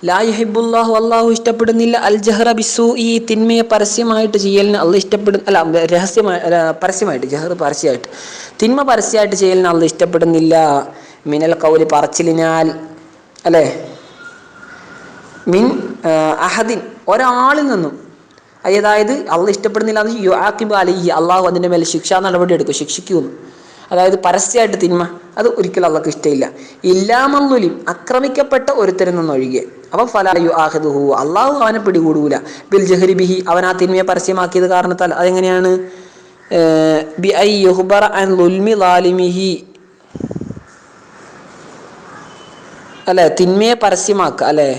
ലാ യുഹിബ്ബുല്ലാഹു അല്ലാഹു ഇഷ്ടപ്പെടുന്നില്ല അൽ ജഹ്റ ബിസ്സൂഇ തിന്മയെ പരസ്യമായിട്ട് ചെയ്യലിന് അല്ലാഹു പരസ്യമായിട്ട് ജഹർ പരസ്യമായിട്ട് തിന്മ പരസ്യമായിട്ട് ചെയ്യലിന് അല്ലാഹു ഇഷ്ടപ്പെടുന്നില്ല. മിനൽ ഖൗലി പറച്ചിലിനാൽ അല്ലേ, മിൻ അഹദിൻ ഒരാളിൽ നിന്നും, അതായത് അള്ളാഹ് ഇഷ്ടപ്പെടുന്നില്ല എന്ന് യുആഖിബു അലൈഹി അള്ളാഹു അതിൻ്റെ മേലെ ശിക്ഷാ നടപടി എടുക്കും, ശിക്ഷിക്കുമെന്ന്. അതായത് പരസ്യമായിട്ട് തിന്മ അത് ഒരിക്കലും അള്ളാഹ്ക്ക് ഇഷ്ടമില്ല. ഇല്ലാമന്നുലിം ആക്രമിക്കപ്പെട്ട ഒരുത്തരിൽ നിന്നൊഴികെ. അപ്പം ഫലാ യുആഖിദുഹു അള്ളാഹു അവനെ പിടികൂടൂല ബിൽ ജഹരി ബിഹി അവൻ ആ തിന്മയെ പരസ്യമാക്കിയത് കാരണത്താൽ. അതെങ്ങനെയാണ്? ബി ഐ യുഖ്ബറ അൻ ളുൽമി ളാലിമിഹി അല്ലെ, തിന്മയെ പരസ്യമാക്കുക അല്ലെ,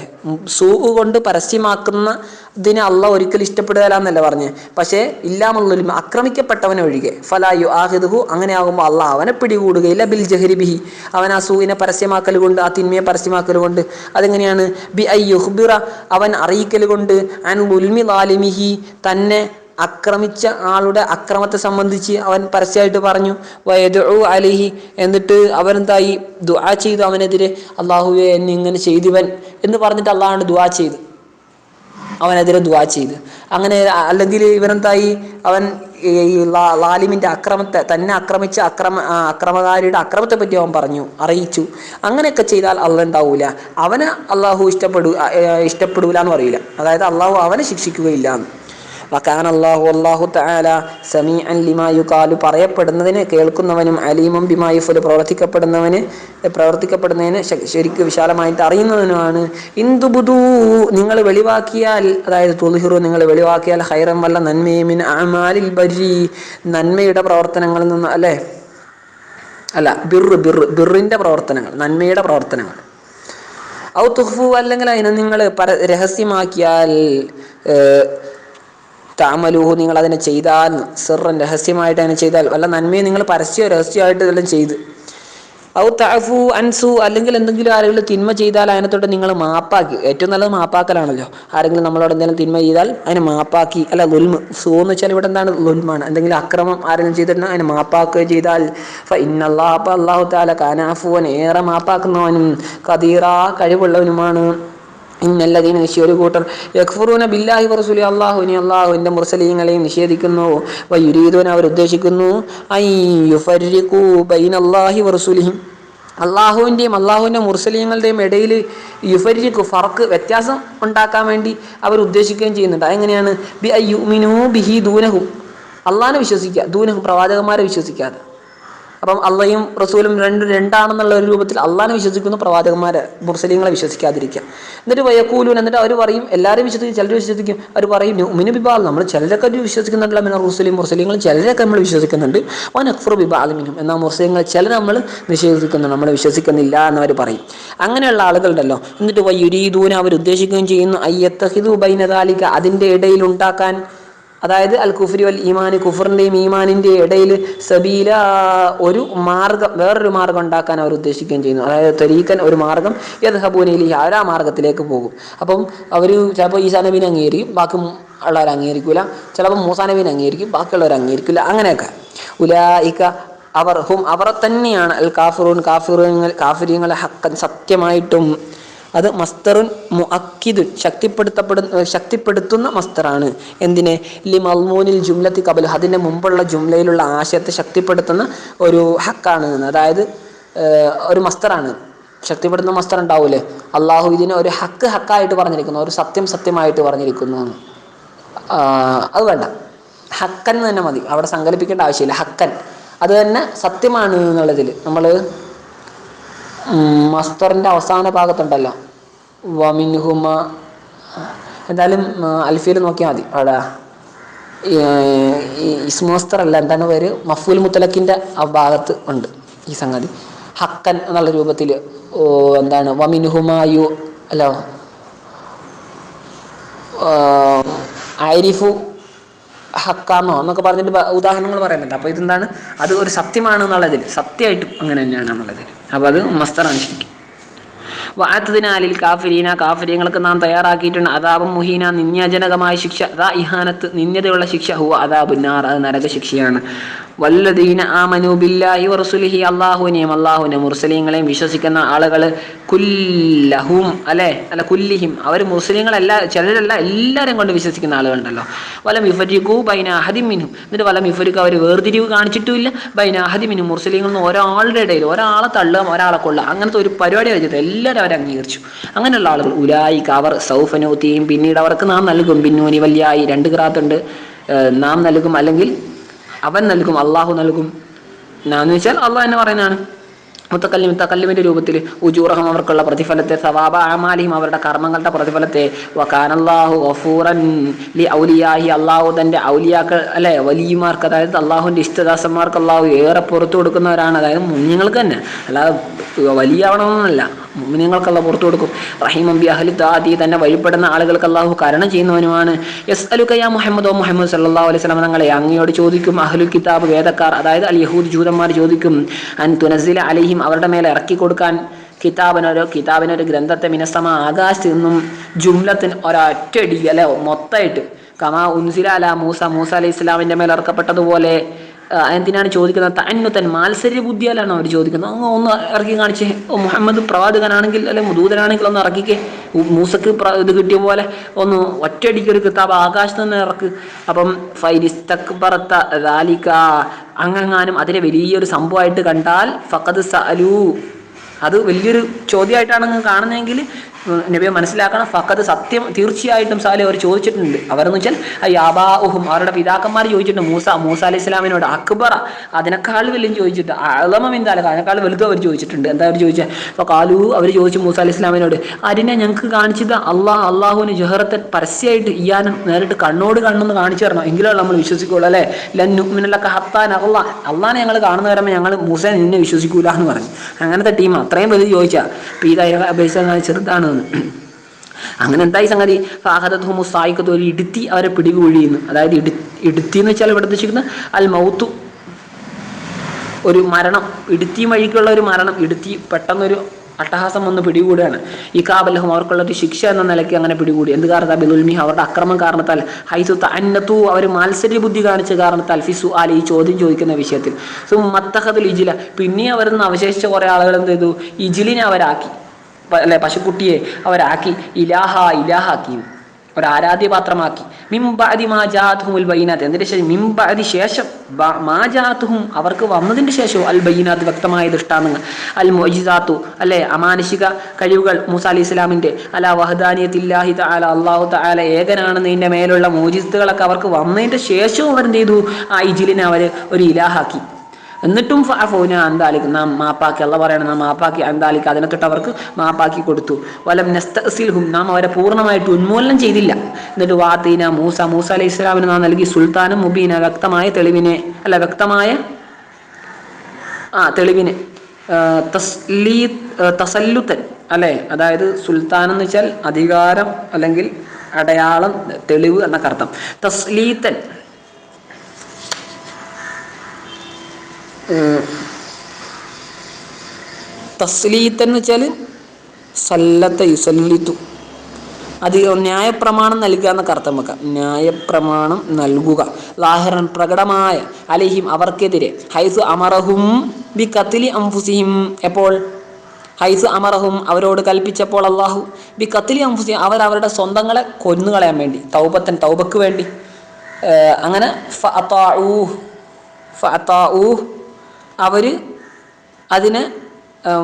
സൂء കൊണ്ട് പരസ്യമാക്കുന്നതിന് അള്ളാഹ് ഒരിക്കലും ഇഷ്ടപ്പെടുകയില്ല എന്നല്ല പറഞ്ഞ്. പക്ഷേ ഇല്ലാമന്നുലിം ആക്രമിക്കപ്പെട്ടവനെ ഒഴികെ. ഫലാ യുആഖിദുഹു അങ്ങനെ ആകുമ്പോൾ അള്ളാഹ് അവനെ പിടികൂടുകയില്ല ബിൽ ജഹരി ബിഹി അവൻ ആ സൂഇനെ പരസ്യമാക്കൽ കൊണ്ട്, ആ തിന്മയെ പരസ്യമാക്കൽ കൊണ്ട്. അതെങ്ങനെയാണ്? ബി ഐ യുഖ്ബിറ അവൻ അറിയിക്കൽ കൊണ്ട്, അൻ ളുൽമി ളാലിമിഹി തന്നെ ആക്രമിച്ച ആളുടെ അക്രമത്തെ സംബന്ധിച്ച് അവൻ പരസ്യമായിട്ട് പറഞ്ഞു. വയദഉ അലൈഹി എന്നിട്ട് അവനെന്തായി? ദുആ ചെയ്തു അവനെതിരെ. അള്ളാഹുവേ എന്നെ ഇങ്ങനെ ചെയ്തിവൻ എന്ന് പറഞ്ഞിട്ട് അള്ളാഹുവിനോട് ദുആ ചെയ്തു, അവനെതിരെ ദുആ ചെയ്ത്. അങ്ങനെ അല്ലെങ്കിൽ ഇവനെന്തായി? അവൻ ഈ ലാലിമിൻ്റെ അക്രമത്തെ, തന്നെ ആക്രമിച്ച അക്രമകാരിയുടെ അക്രമത്തെ പറ്റി അവൻ പറഞ്ഞു, അറിയിച്ചു. അങ്ങനെയൊക്കെ ചെയ്താൽ അള്ളാഹ് ഉണ്ടാവൂല, അവനെ അള്ളാഹു ഇഷ്ടപ്പെടൂല എന്ന് പറയില്ല. അതായത് അള്ളാഹു അവനെ ശിക്ഷിക്കുകയില്ല എന്ന്. വകാന അല്ലാഹു തആല സമീഅൻ ലിമാ യുഖാലു പറയപ്പെടുന്നതിന് കേൾക്കുന്നവനും, അലീമും ബിമാ യുഫ്അലു പ്രവർത്തിക്കപ്പെടുന്നതിന് ശരിക്കും വിശാലമായിട്ട് അറിയുന്നവനുമാണ്. ഇന്തുബുദൂ നിങ്ങൾ വെളിവാക്കിയാൽ, അതായത് തുൽഹിറു നിങ്ങൾ വെളിവാക്കിയാൽ, ഖൈറൻ വല്ല നന്മയെ മിൻ അഅമാലിൽ ബർരി നന്മയുടെ പ്രവർത്തനങ്ങളിൽ നിന്ന് അല്ലേ, അല്ല ബിറിൻ്റെ പ്രവർത്തനങ്ങൾ, നന്മയുടെ പ്രവർത്തനങ്ങൾ. ഔ തുഖ്ഫു അല്ലെങ്കിൽ അതിനെ നിങ്ങൾ രഹസ്യമാക്കിയാൽ, തഅമലൂഹു നിങ്ങൾ അതിനെ ചെയ്താൽ, സിർറൻ രഹസ്യമായിട്ട് അതിനെ ചെയ്താൽ, വല്ല നന്മയെ നിങ്ങൾ പരസ്യമോ രഹസ്യമായിട്ട് ഇതെല്ലാം ചെയ്ത്. ഔ തഅഫു അൻസു അല്ലെങ്കിൽ എന്തെങ്കിലും ആരെങ്കിലും തിന്മ ചെയ്താൽ അതിനെ തൊട്ട് നിങ്ങൾ മാപ്പാക്കി. ഏറ്റവും നല്ലത് മാപ്പാക്കലാണല്ലോ. ആരെങ്കിലും നമ്മളോട് എന്തെങ്കിലും തിന്മ ചെയ്താൽ അതിനെ മാപ്പാക്കി, അല്ല ളുൽമ്, സൂ എന്ന് വെച്ചാൽ ഇവിടെ എന്താണ്? ളുൽമാണ്. എന്തെങ്കിലും അക്രമം ആരെങ്കിലും ചെയ്തിട്ടുണ്ടെങ്കിൽ അതിനെ മാപ്പാക്കുകയും ചെയ്താൽ അല്ലാഹു തആല കാന അഫുവൻ ഏറെ മാപ്പാക്കുന്നവനും ഖദീറ കഴിവുള്ളവനുമാണ്. ഇന്നല്ലദീന നിശ്ചയ ഒരു കൂട്ടർ യക്ഫുറൂന ബില്ലാഹി വറസൂലി അല്ലാഹുവിൻ്റെ മുർസലീങ്ങളെയും നിഷേധിക്കുന്നു. വയുരീദൂന അവർ ഉദ്ദേശിക്കുന്നു അൻ യുഫർരിഖൂ ബൈനല്ലാഹി വറസൂലിഹി അള്ളാഹുവിൻ്റെയും അള്ളാഹുവിൻ്റെ മുർസലീങ്ങളുടെയും ഇടയിൽ യുഫർരിഖു ഫർക്ക് വ്യത്യാസം ഉണ്ടാക്കാൻ വേണ്ടി അവർ ഉദ്ദേശിക്കുകയും ചെയ്യുന്നുണ്ട്. അതെങ്ങനെയാണ്? ബി ഐ യുമിനൂ ബിഹി ദൂനഹു അള്ളാഹിനെ വിശ്വസിക്കുക, ദൂനഹു പ്രവാചകന്മാരെ വിശ്വസിക്കാതെ. അപ്പം അള്ളയും റസൂലും രണ്ടാണെന്നുള്ള ഒരു രൂപത്തിൽ അള്ളാഹിനെ വിശ്വസിക്കുന്ന പ്രവാചകന്മാരെ, മുർസലീങ്ങളെ വിശ്വസിക്കാതിരിക്കുക. എന്നിട്ട് വയക്കൂലൂൻ എന്നിട്ട് അവർ പറയും, എല്ലാവരും വിശ്വസിക്കും, ചിലർ വിശ്വസിക്കും. അവർ പറയും നുഅ്മിനു ബിബഅദ് നമ്മൾ ചിലരൊക്കെ വിശ്വസിക്കുന്നുണ്ടല്ലോ, മിനർ റസൂലി മുർസലീങ്ങളും ചിലരൊക്കെ നമ്മൾ വിശ്വസിക്കുന്നുണ്ട്. വനക്ഫുറു ബിബഅദ് മിൻഹും എന്നാൽ മുർസലീങ്ങൾ ചിലർ നമ്മൾ നിഷേധിക്കുന്നുണ്ട്, നമ്മൾ വിശ്വസിക്കുന്നില്ല എന്നവർ പറയും. അങ്ങനെയുള്ള ആളുകളുണ്ടല്ലോ. എന്നിട്ട് വയുരീദൂന അവർ ഉദ്ദേശിക്കുകയും ചെയ്യുന്നു അയ്യത്തഖിദു ബൈന ദാലിക അതിൻ്റെ ഇടയിൽ ഉണ്ടാക്കാൻ, അതായത് അൽ കുഫ്രി വൽ ഈമാൻ കുഫറിൻ്റെയും ഈമാനിൻ്റെ ഇടയിൽ സബീല ഒരു മാർഗം, വേറൊരു മാർഗം ഉണ്ടാക്കാൻ അവർ ഉദ്ദേശിക്കുകയും ചെയ്യുന്നു. അതായത് തരീഖൻ ഒരു മാർഗം, യദ്ഹബൂന ഇലൈഹി അവർ ആ മാർഗത്തിലേക്ക് പോകും. അപ്പം അവർ ചിലപ്പോൾ ഈസാ നബീനെ അംഗീകരിക്കും, ബാക്കി ഉള്ളവർ അംഗീകരിക്കില്ല. ചിലപ്പോൾ മൂസാ നബീനെ അംഗീകരിക്കും, ബാക്കിയുള്ളവർ അംഗീകരിക്കില്ല. അങ്ങനെയൊക്കെ ഉലൈക അവർ തന്നെയാണ് അൽ കാഫിറൂൻ കാഫിരീങ്ങൾ ഹഖൻ സത്യമായിട്ടും. അത് മസ്തറുൻ മുഅക്കിദുൻ ശക്തിപ്പെടുത്തുന്ന മസ്തറാണ്. എന്തിനെ? ലി മൽമൂനിൽ ജുംലത്തി ഖബൽ അതിൻ്റെ മുമ്പുള്ള ജുംലയിലുള്ള ആശയത്തെ ശക്തിപ്പെടുത്തുന്ന ഒരു ഹക്കാണ്. അതായത് ഒരു മസ്തറാണ്, ശക്തിപ്പെടുത്തുന്ന മസ്തർ ഉണ്ടാവൂലേ. അള്ളാഹു ഇതിനെ ഒരു ഹക്കായിട്ട് പറഞ്ഞിരിക്കുന്നു, ഒരു സത്യമായിട്ട് പറഞ്ഞിരിക്കുന്നു. അത് വേണ്ട, ഹക്കൻ തന്നെ മതി, അവിടെ സങ്കല്പിക്കേണ്ട ആവശ്യമില്ല. ഹക്കൻ അത് തന്നെ സത്യമാണ് എന്നുള്ളതിൽ നമ്മൾ മസ്തറിൻ്റെ അവസാന ഭാഗത്തുണ്ടല്ലോ വമിൻഹുമ, എന്തായാലും അൽഫിയിൽ നോക്കിയാൽ മതി. അവിടെ ഇസ്മോസ്തർ അല്ല, എന്താണ് പേര്, മഫൂൽ മുത്തലക്കിൻ്റെ ആ ഭാഗത്ത് ഉണ്ട് ഈ സംഗതി. ഹക്കൻ എന്നുള്ള രൂപത്തിൽ എന്താണ് വമിൻഹുമായു അല്ല ആരിഫു ഹക്കാന്നോ എന്നൊക്കെ പറഞ്ഞിട്ട് ഉദാഹരണങ്ങൾ പറയുന്നുണ്ട്. അപ്പോൾ ഇതെന്താണ്? അത് ഒരു സത്യമാണ് എന്നുള്ളതിൽ, സത്യമായിട്ടും അങ്ങനെ തന്നെയാണ് എന്നുള്ളതിൽ. അപ്പോൾ അത് മസ്തറാണ് ശരിക്കും. വഅത്ദിനാലിൽ കാഫിരീന കാഫിരീങ്ങൾക്ക് നാം തയ്യാറാക്കിയിട്ടുണ്ട് അദാബും മുഹീന നിന്യാജനകമായ ശിക്ഷ ദാ ഇഹാനത്ത് നിന്യതയുള്ള ശിക്ഷ ഹുവ അദാബുന്നാർ അത് നരക ശിക്ഷയാണ്. വല്ലദീന ആമനു ബില്ലാഹി വറസുലിഹി അല്ലാഹുവിനെയും അല്ലാഹുവിന്റെ മുർസലീങ്ങളെയും വിശ്വസിക്കുന്ന ആളുകൾ കുല്ലഹും അല്ല കുല്ലിഹിം അവർ മുസ്ലിങ്ങളല്ല ചിലരല്ല എല്ലാവരും കൊണ്ട് വിശ്വസിക്കുന്ന ആളുകളുണ്ടല്ലോ. വലം യുഫരിഖു ബൈന അഹദിൻ മിൻഹും എന്നിട്ട് വലം യുഫരിഖു അവർ വേർതിരിവ് കാണിച്ചിട്ടുമില്ല ബൈന അഹദിൻ മിൻഹും മുർസലീങ്ങളിൽ നിന്ന് ഒരാളുടെ ഇടയിൽ ഒരാളെ തള്ളുക ഒരാളെ കൊള്ളുക അങ്ങനത്തെ ഒരു പരിപാടി വെച്ചിട്ട് എല്ലാവരും അവർ അംഗീകരിച്ചു. അങ്ങനെയുള്ള ആളുകൾ ഉലായിക അവർ സൗഫനൂത്തിയും പിന്നീട് അവർക്ക് നാം നൽകും ബിന്നൂനി വല്യായി 2 ഖിറാഅത്തുണ്ട് നാം നൽകും അല്ലെങ്കിൽ അവൻ നൽകും അള്ളാഹു നൽകും. എന്ന് വെച്ചാൽ അള്ളാഹ് എന്ന് പറയുന്നതാണ് മുത്തക്കല്ലിമിന്റെ രൂപത്തിൽ ഉജൂറഹം അവർക്കുള്ള പ്രതിഫലത്തെ സവാബ അമാലിഹിം അവരുടെ കർമ്മങ്ങളുടെ പ്രതിഫലത്തെ വകാനല്ലാഹു ഗഫൂറൻ ലി ഔലിയാഹി അള്ളാഹു തന്റെ ഔലിയാക്കൾ വലിയമാർക്ക് അതായത് അള്ളാഹുവിന്റെ ഇഷ്ടദാസന്മാർക്ക് അള്ളാഹു ഏറെ പുറത്തു കൊടുക്കുന്നവരാണ്. അതായത് മുഅ്മിനീങ്ങൾക്ക് തന്നെ അല്ലാതെ വലിയവണമെന്നല്ല മുഅ്മിനീങ്ങൾക്കല്ല പുറത്തു കൊടുക്കും. റഹീമൻ ബി അഹ്ലി ദാദി തന്നെ വഴിപ്പെടുന്ന ആളുകൾക്ക് അള്ളാഹു കരുണ ചെയ്യുന്നവനുമാണ്. യസ്അലുക യാ മുഹമ്മദ് മുഹമ്മദ് സല്ലല്ലാഹു അലൈഹി വസല്ലം തങ്ങളെ അങ്ങയോട് ചോദിക്കും അഹ്ലുൽ കിതാബ് വേദക്കാർ അതായത് അൽ യഹൂദ് ജൂതന്മാർ ചോദിക്കും അൻ തുനസ്സില അലൈഹിം അവരുടെ മേലെ ഇറക്കി കൊടുക്കാൻ കിതാബിനൊരു ഗ്രന്ഥത്തെ മിനസ്സമ ആകാശത്ത് നിന്നും ജുംലത്തിന് ഒരൊറ്റടി മൊത്തമായിട്ട് കമാ ഉൻസില അല മൂസ അലൈഹി ഇസ്ലാമിന്റെ മേലെ ഇറക്കപ്പെട്ടതുപോലെ. എന്തിനാണ് ചോദിക്കുന്നത്? തഅന്നുതൻ മാത്സര്യ ബുദ്ധിയാലാണ് അവർ ചോദിക്കുന്നത്. ഒന്ന് ഇറക്കി കാണിച്ചേ മുഹമ്മദ് പ്രവാചകനാണെങ്കിൽ അല്ലെങ്കിൽ ദൂതനാണെങ്കിൽ ഒന്ന് ഇറക്കിക്കേ മൂസക്ക് ഇത് കിട്ടിയ പോലെ ഒന്ന് ഒറ്റയടിക്കൊരു കിതാബ് ആകാശത്ത് നിന്ന് ഇറക്ക്. അപ്പം ഫൈരിസ്തക്ബറത ദാലിക അങ്ങാനും അതിനെ വലിയൊരു സംഭവമായിട്ട് കണ്ടാൽ ഫഖദ് സഅലു അത് വലിയൊരു ചോദ്യമായിട്ടാണ് കാണുന്നതെങ്കിൽ നബിയെ മനസ്സിലാക്കണം. ഫഖദ് സത്യം തീർച്ചയായിട്ടും സാലെ അവർ ചോദിച്ചിട്ടുണ്ട്. അവരെന്ന് വെച്ചാൽ യാബാഉഹും അവരുടെ പിതാക്കന്മാർ ചോദിച്ചിട്ടുണ്ട് മൂസ അലൈഹി ഇസ്ലാമിനോട് അക്ബറ അതിനേക്കാൾ വലിയ ചോദിച്ചിട്ട് അളമമിന്താല അതിനേക്കാൾ വലുതും അവർ ചോദിച്ചിട്ടുണ്ട്. എന്താ അവർ ചോദിച്ചത്? അപ്പോൾ കാലു അവർ ചോദിച്ചു മൂസ അലൈഹി ഇസ്ലാമിനോട് അരിനെ ഞങ്ങൾക്ക് കാണിച്ചത് അള്ളാഹുവിന് ജഹറത്തെ പരസ്യമായിട്ട് ഇയാനും നേരിട്ട് കണ്ണോട് കണ്ണെന്ന് കാണിച്ചു തരണം എങ്കിലോ നമ്മൾ വിശ്വസിക്കുള്ളൂ അല്ലേ. ലന്നുമിനലൊക്കെ ഹത്താൻ അള്ളാഹിനെ ഞങ്ങൾ കാണുന്ന വരമ്പോൾ ഞങ്ങൾ മൂസ നിന്നെ വിശ്വസിക്കൂല എന്ന് പറഞ്ഞു. അങ്ങനത്തെ ടീം അത്രയും വലുത് ചോദിച്ചാൽ അപ്പോൾ ഇത് അപേക്ഷിച്ച് ചെറുതാണ്. അങ്ങനെ എന്തായി സംഗതി? ഫാഹദത്തുഹുമുസായിക്കത്ത് ഒരു ഇടുത്തി അവരെ പിടികൂടിയെന്ന്. അതായത് ഇടുത്തി എന്ന് വെച്ചാൽ ഇവിടെ ഉദ്ദേശിക്കുന്നത് അൽ മൗത്തു ഒരു മരണം, ഇടുത്തി വഴിക്കുള്ള ഒരു മരണം. ഇടുത്തി പെട്ടെന്നൊരു അട്ടഹാസം വന്ന് പിടികൂടുകയാണ്. ഈ കാബലഹും അവർക്കുള്ള ഒരു ശിക്ഷ എന്ന നിലയ്ക്ക് അങ്ങനെ പിടികൂടി. എന്ത് കാരണത്താൽ? ബിദുൽമി അവരുടെ അക്രമം കാരണത്താൽ. ഹൈസു തഅന്നതു അവർ മാത്സര്യ ബുദ്ധി കാണിച്ച കാരണത്താൽ. ഫിസു ആലി ഈ ചോദ്യം ചോദിക്കുന്ന വിഷയത്തിൽ. മത്തഖദുൽ ഇജില പിന്നെ അവരിന്ന് അവശേഷിച്ച കുറേ ആളുകൾ എന്ത് ചെയ്തു? ഇജിലിനെ അവരാക്കി പശുക്കുട്ടിയെ അവരാക്കി ഇലാഹാക്കി ഒരു ആരാധ്യപാത്രമാക്കി. മിംബഅദി മാ ജാഅതുഹുൽ ബയ്യിനാത്ത് എന്നിട്ട് ശേഷം മിംബഅദി ശേഷം മാ ജാഅതുഹും അവർക്ക് വന്നതിൻ്റെ ശേഷവും അൽ ബയ്യിനാത്ത് വ്യക്തമായ ദൃഷ്ടാന്തങ്ങൾ അൽ മുഅ്ജിസാത്തു അമാനുഷിക കഴിവുകൾ മൂസ അലൈഹി ഇസ്ലാമിൻ്റെ അലാ വഹദാനിയത്തില്ലാഹി തആല അല്ലാഹു തആല ഏകനാണെന്നതിൻ്റെ മേലുള്ള മുഅ്ജിസത്തുകളൊക്കെ അവർക്ക് വന്നതിൻ്റെ ശേഷവും അവരെന്ത് ചെയ്തു? ആ ഇജിലിനെ അവർ ഒരു ഇലാഹാക്കി. എന്നിട്ടും ഫഅഫൗന അന്താലിക്ക് നാം മാപ്പാക്കി. അള്ളാഹ് പറയണം നാം മാപ്പാക്കി അന്താലിക്ക് അതിനെ തൊട്ട് അവർക്ക് മാപ്പാക്കി കൊടുത്തു. വലം നസ്തഅസിൽഹും നാം അവരെ പൂർണ്ണമായിട്ട് ഉന്മൂലനം ചെയ്തില്ല. എന്നിട്ട് വാതീന മൂസ അലൈഹി ഇസ്ലാമിന് നാം നൽകി സുൽത്താനും മുബീന വ്യക്തമായ തെളിവിനെ വ്യക്തമായ തെളിവിനെ തസല്ലുത്തൻ അതായത് സുൽത്താൻ എന്ന് വെച്ചാൽ അധികാരം അല്ലെങ്കിൽ അടയാളം തെളിവ് എന്നൊക്കെ അർത്ഥം. തസ്ലീത്തൻ തസ്ലീത്ത് എന്ന് വെച്ചാൽ സല്ലത്ത യുസല്ലിത്തു അധികം ന്യായപ്രമാണം നൽകുക എന്നൊക്കെ അർത്ഥം വെക്കാം. ന്യായപ്രമാണം നൽകുക ലാഹിറൻ പ്രകടമായ അലൈഹിം അവർക്കെതിരെ. ഹൈസു അമറഹും ബി ഖത്ലി അൻഫുസിഹിം എപ്പോൾ ഹൈസു അമറഹും അവരോട് കൽപ്പിച്ചപ്പോൾ അള്ളാഹു ബി ഖത്ലി അൻഫുസിഹിം അവരവരുടെ സ്വന്തങ്ങളെ കൊന്നുകളയാൻ വേണ്ടി തൗബക്ക് വേണ്ടി അങ്ങനെ ഫഅതാഊ അവർ അതിന്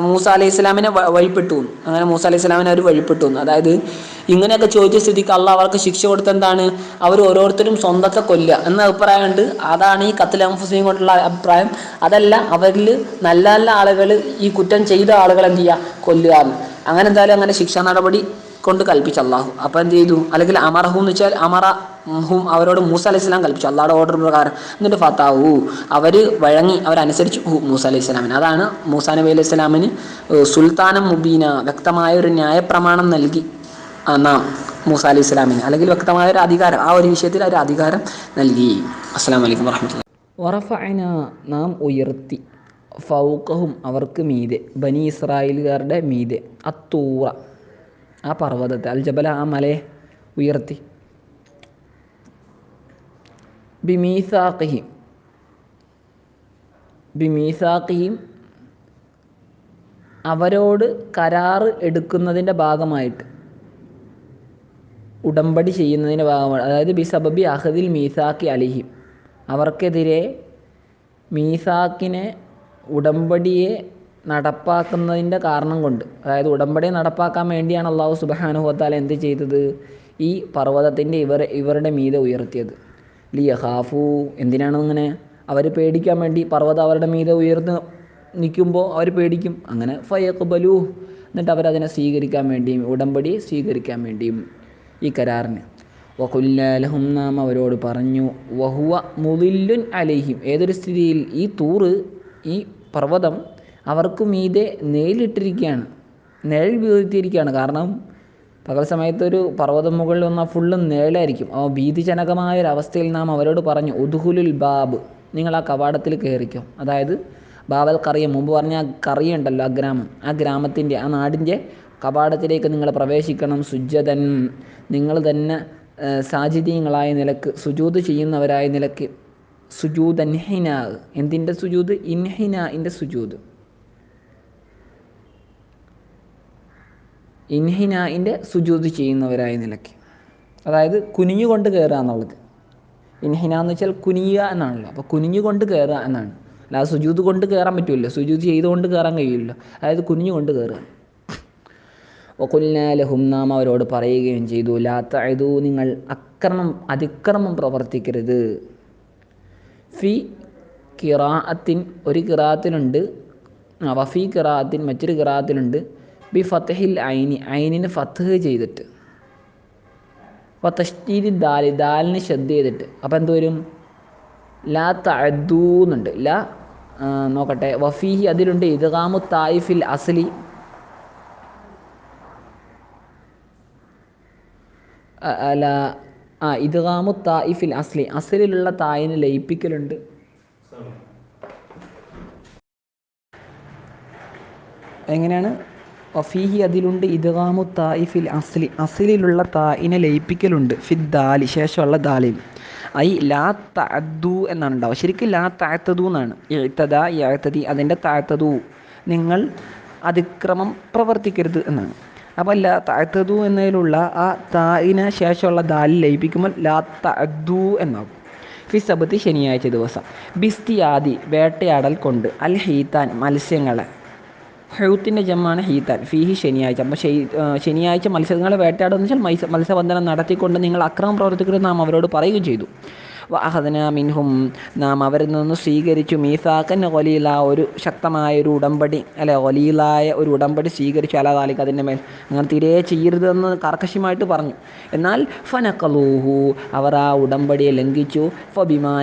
മൂസ അലൈഹി ഇസ്ലാമിനെ വഴിപ്പെട്ടു. അങ്ങനെ മൂസ അലൈഹി ഇസ്ലാമിനെ അവർ വഴിപ്പെട്ടു. അതായത് ഇങ്ങനെയൊക്കെ ചോദിച്ച സ്ഥിതിക്ക് അള്ളാഹ് അവർക്ക് ശിക്ഷ കൊടുത്തെന്താണ്? അവർ ഓരോരുത്തരും സ്വന്തത്തെ കൊല്ലുക എന്ന അഭിപ്രായമുണ്ട്. അതാണ് ഈ ഖത്ൽ അൻഫുസിഹിം കൊണ്ടുള്ള അഭിപ്രായം. അതല്ല അവരിൽ നല്ല നല്ല ആളുകൾ ഈ കുറ്റം ചെയ്ത ആളുകൾ എന്ത് ചെയ്യുക? കൊല്ലുക എന്ന്. അങ്ങനെ എന്തായാലും അങ്ങനെ ശിക്ഷാ നടപടി കൊണ്ട് കൽപ്പിച്ചു അള്ളാഹു. അപ്പോൾ എന്ത് ചെയ്തു? അല്ലെങ്കിൽ അമറഹു എന്ന് വെച്ചാൽ അമറഹും അവരോട് മൂസ അലൈഹി ഇസ്ലാം കൽപ്പിച്ചു അള്ളാഹുടെ ഓർഡർ പ്രകാരം. എന്നിട്ട് ഫതാവു അവർ വഴങ്ങി അവരനുസരിച്ചു മൂസ അലൈഹി ഇസ്ലാമിന്. അതാണ് മൂസ നബി അലൈഹി ഇസ്ലാമിന് സുൽത്താനം മുബീന വ്യക്തമായ ഒരു ന്യായപ്രമാണം നൽകി നാം മൂസ അലൈഹി ഇസ്ലാമിന്, അല്ലെങ്കിൽ വ്യക്തമായ ഒരു അധികാരം ആ ഒരു വിഷയത്തിൽ ഒരു അധികാരം നൽകി. അസ്സലാമു അലൈക്കും വറഹ്മത്തുള്ളാഹി. വറഫഅന നാം ഉയർത്തി ഫൗക്കഹും അവർക്ക് മീതെ, ബനി ഇസ്രായേലുകാരുടെ മീതെ, അത്തൂറ ആ പർവ്വതത്തെ, അൽ ജബല ആ മലയെ ഉയർത്തി, ബിമീസാഖിഹിം അവരോട് കരാറ് എടുക്കുന്നതിൻ്റെ ഭാഗമായിട്ട്, ഉടമ്പടി ചെയ്യുന്നതിൻ്റെ ഭാഗമായിട്ട്, അതായത് ബിസബബി അഹദിൽ മീസാഖി അലിഹിം അവർക്കെതിരെ മീസാക്കിനെ, ഉടമ്പടിയെ നടപ്പാക്കുന്നതിൻ്റെ കാരണം കൊണ്ട്, അതായത് ഉടമ്പടി നടപ്പാക്കാൻ വേണ്ടിയാണ് അള്ളാഹു സുബ്ഹാനഹു വ തആല എന്ത് ചെയ്തത്, ഈ പർവ്വതത്തിൻ്റെ ഇവരുടെ മീതെ ഉയർത്തിയത്. ലിയഖാഫു എന്തിനാണ് അങ്ങനെ, അവർ പേടിക്കാൻ വേണ്ടി. പർവ്വതം അവരുടെ മീതെ ഉയർന്ന് നിൽക്കുമ്പോൾ അവർ പേടിക്കും. അങ്ങനെ ഫയഖ്ബലൂ എന്നിട്ട് അവരതിനെ സ്വീകരിക്കാൻ വേണ്ടിയും, ഉടമ്പടി സ്വീകരിക്കാൻ വേണ്ടിയും ഈ കരാറിന്. വഖുൽനാ ലഹും നാം അവരോട് പറഞ്ഞു, വഹുവ മുദില്ലുൻ അലൈഹിം ഏതൊരു സ്ഥിതിയിൽ, ഈ തൂറ് ഈ പർവ്വതം അവർക്ക് മീതെ നിഴലിട്ടിരിക്കുകയാണ്, നിഴൽ വീഴ്ത്തിയിരിക്കുകയാണ്. കാരണം പകൽ സമയത്തൊരു പർവ്വതം മുകളിൽ വന്നാൽ ഫുള്ള് നിഴലായിരിക്കും. ആ ഭീതിജനകമായൊരവസ്ഥയിൽ നാം അവരോട് പറഞ്ഞു, ഉദ്ഖുലുൽ ബാബ് നിങ്ങൾ ആ കവാടത്തിൽ കയറിക്കോ. അതായത് ബാബൽ കറിയ, മുമ്പ് പറഞ്ഞ ആ കറിയ ഉണ്ടല്ലോ, ആ ഗ്രാമം, ആ ഗ്രാമത്തിൻ്റെ, ആ നാടിൻ്റെ കവാടത്തിലേക്ക് നിങ്ങൾ പ്രവേശിക്കണം. സുജ്ജദൻ നിങ്ങൾ തന്നെ സാജിദീങ്ങളായ നിലക്ക്, സുജൂദ് ചെയ്യുന്നവരായ നിലക്ക്. സുജൂദ് ഇൻഹിനാ, എന്തിൻ്റെ സുജൂദ്, ഇൻഹിനാഇൻ്റെ സുജൂദ്, ഇൻഹിനാഇൻ്റെ സുജൂദ് ചെയ്യുന്നവരായ നിലയ്ക്ക്. അതായത് കുനിഞ്ഞുകൊണ്ട് കയറുക എന്നുള്ളത്. ഇൻഹിന എന്ന് വെച്ചാൽ കുനിയുക എന്നാണല്ലോ. അപ്പോൾ കുനിഞ്ഞുകൊണ്ട് കയറുക എന്നാണ്. അല്ലാതെ സുജൂദ് കൊണ്ട് കയറാൻ പറ്റുമല്ലോ, സുജൂദ് ചെയ്തുകൊണ്ട് കയറാൻ കഴിയില്ലല്ലോ. അതായത് കുനിഞ്ഞുകൊണ്ട് കയറുക. വഖുൽനാ ലഹും നാം അവരോട് പറയുകയും ചെയ്തു, ലാ തഅദൂ നിങ്ങൾ അതിക്രമം പ്രവർത്തിക്കരുത്. ഫി ഖിറാഅത്തിൻ ഒരു ഖിറാഅത്തിലുണ്ട്, വഫി ഖിറാഅത്തിൻ മറ്റൊരു ഖിറാഅത്തിലുണ്ട്, ബി ഫത്ഹിൽ ഐനി ഐനിന് ഫത്ഹ് ചെയ്തിട്ട്, തശ്ദീദി ദാലി ദാലിന് ശദ്ദ ചെയ്തിട്ട്. അപ്പോൾ എന്ത് വരും, ലാ തഅദൂ എന്നുണ്ട്. ലാ നോക്കട്ടെ, വഫീഹി അതിലുണ്ട് ഇദ്ഗാമു തായിഫിൽ അസ്ലി, അല്ല ഇദ്ഗാമു തായിഫിൽ അസ്ലി അസ്ലിലുള്ള തായിന് ലയിപ്പിക്കലുണ്ട്. എങ്ങനെയാണ്, വഫീഹി അതിലുണ്ട് ഇദ്ഗാമു തായിഫിൽ അസ്ലി അസ്ലിലുള്ള തായിനെ ലയിപ്പിക്കലുണ്ട്, ഫിദ്ദാലി ശേഷമുള്ള ദാലിൽ. ഐ ലാ തഅദ്ദു എന്നാണ് ഉണ്ടാവുക. ശരിക്കും ലാ തഅത്തദു എന്നാണ്. ഇഅ്തദാ യഅ്തദി അതിൻ്റെ തഅത്തദു നിങ്ങൾ അതിക്രമം പ്രവർത്തിക്കരുത് എന്നാണ്. അപ്പോൾ ലാ തഅത്തദു എന്നതിലുള്ള ആ തായിന് ശേഷമുള്ള ദാലിൽ ലയിപ്പിക്കുമ്പോൾ ലാ തഅദ്ദു എന്നാകും. ഫി സബതി ശനിയാഴ്ച ദിവസം, ബിസ്തിയാദി വേട്ടയാടൽ കൊണ്ട്, അൽ ഹീത്താൻ മത്സ്യങ്ങളെ, ഹൗത്തിൻ്റെ ജമ്മാണ് ഹീത്താൻ, ഫീഹി ശനിയാഴ്ച. അപ്പോൾ ശനിയാഴ്ച മത്സ്യങ്ങളെ വേട്ടയാടുമെന്ന് വെച്ചാൽ മത്സ്യബന്ധനം നടത്തിക്കൊണ്ട് നിങ്ങൾ അക്രമം പ്രവർത്തിക്കരുത് നാം അവരോട് പറയുകയും ചെയ്തു. വഅഖദ്നാ മിൻഹും നാം അവരിൽ നിന്ന് സ്വീകരിച്ചു, മീസാഖൻ ഖലീല ഒരു ശക്തമായൊരു ഉടമ്പടി, അല്ലെ ഖലീലായ ഒരു ഉടമ്പടി സ്വീകരിച്ചു. അലാ ദാലിക അതിൻ്റെ മേൽ, അങ്ങനെ തീരെ ചെയ്യരുതെന്ന് കർക്കശമായിട്ട് പറഞ്ഞു. എന്നാൽ ഫനഖലൂഹു അവർ ആ ഉടമ്പടിയെ ലംഘിച്ചു. ഫബിമാ